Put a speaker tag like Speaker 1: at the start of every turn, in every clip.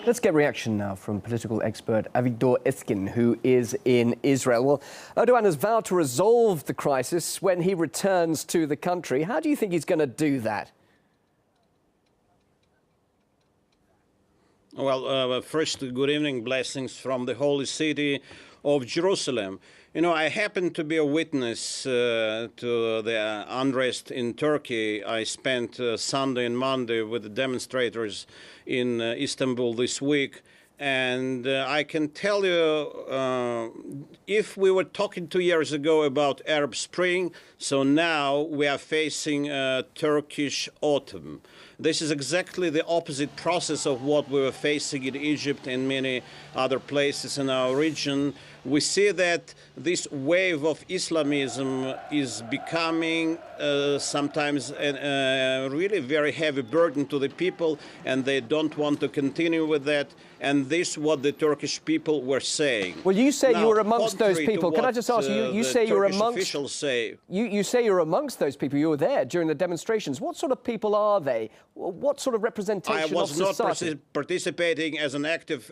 Speaker 1: Let's get reaction now from political expert Avigdor Eskin, who is in Israel. Well, Erdogan has vowed to resolve the crisis when he returns to the country. How do you think he's going to do that?
Speaker 2: Well, first, good evening, blessings from the holy city of Jerusalem. You know, I happen to be a witness to the unrest in Turkey. I spent Sunday and Monday with the demonstrators in Istanbul this week. And I can tell you, if we were talking 2 years ago about Arab Spring, so now we are facing Turkish Autumn. This is exactly the opposite process of what we were facing in Egypt and many other places in our region. We see that this wave of Islamism is becoming sometimes a really very heavy burden to the people, and they don't want to continue with that. And this is what the Turkish people were saying.
Speaker 1: Well, you say
Speaker 2: now,
Speaker 1: you were amongst those people. Can I just ask you? You say you're amongst.
Speaker 2: Officials say.
Speaker 1: You say you're amongst those people. You were there during the demonstrations. What sort of people are they? What sort of representation of society?
Speaker 2: I was not participating as an active.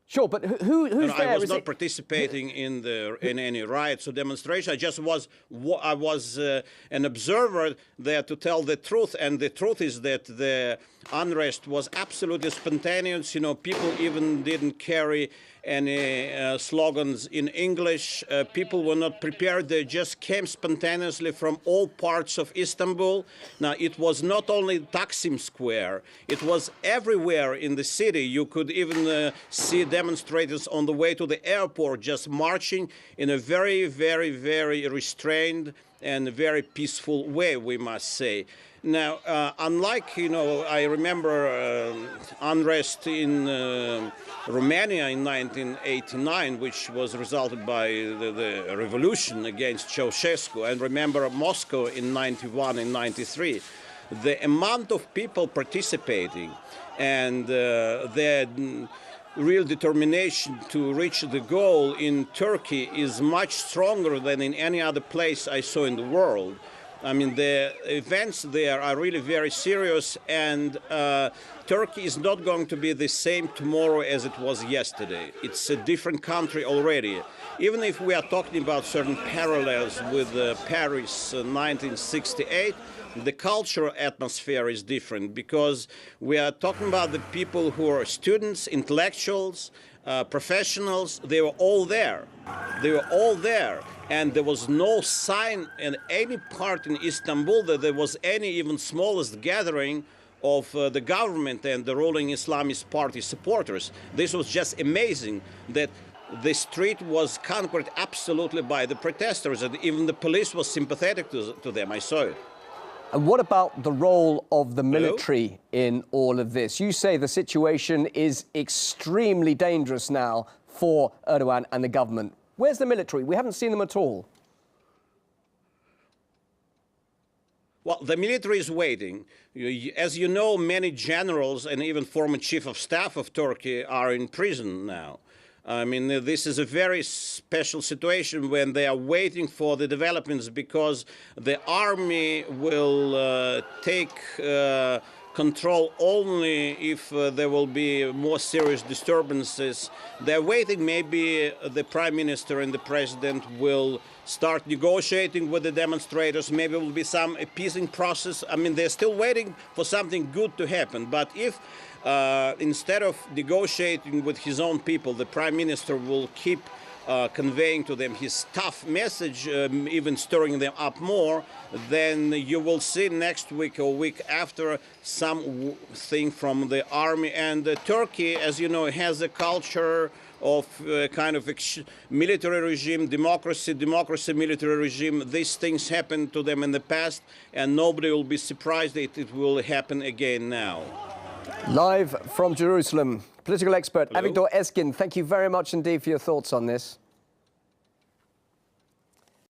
Speaker 1: Sure, but who's there?
Speaker 2: I was not participating in any riots or demonstration. I was an observer there to tell the truth, and the truth is that the unrest was absolutely spontaneous. You know, people even didn't carry any slogans in English. People were not prepared. They just came spontaneously from all parts of Istanbul. Now, it was not only Taksim Square. It was everywhere in the city. You could even see demonstrators on the way to the airport just marching in a very, very, very restrained and very peaceful way, we must say. Now, unlike, you know, I remember unrest in Romania in 1989, which was resulted by the revolution against Ceausescu, and remember Moscow in 91 and 93. The amount of people participating and their real determination to reach the goal in Turkey is much stronger than in any other place I saw in the world. I mean, the events there are really very serious, and Turkey is not going to be the same tomorrow as it was yesterday. It's a different country already. Even if we are talking about certain parallels with Paris 1968, the cultural atmosphere is different, because we are talking about the people who are students, intellectuals, professionals. They were all there. They were all there. And there was no sign in any part in Istanbul that there was any even smallest gathering of the government and the ruling Islamist party supporters. This was just amazing that the street was conquered absolutely by the protesters, and even the police was sympathetic to them. I saw it.
Speaker 1: And what about the role of the military in all of this? You say the situation is extremely dangerous now for Erdogan and the government. Where's the military? We haven't seen them at all.
Speaker 2: Well, the military is waiting. As you know, many generals and even former chief of staff of Turkey are in prison now. I mean, this is a very special situation when they are waiting for the developments, because the army will take control only if there will be more serious disturbances. They're waiting. Maybe the prime minister and the president will start negotiating with the demonstrators. Maybe there will be some appeasing process. I mean, they're still waiting for something good to happen. But if instead of negotiating with his own people, the prime minister will keep conveying to them his tough message, even stirring them up more, then you will see next week or week after something from the army. And Turkey, as you know, has a culture of kind of military regime, democracy, military regime. These things happened to them in the past, and nobody will be surprised that it will happen again now.
Speaker 1: Live from Jerusalem, political expert Avigdor Eskin, thank you very much indeed for your thoughts on this.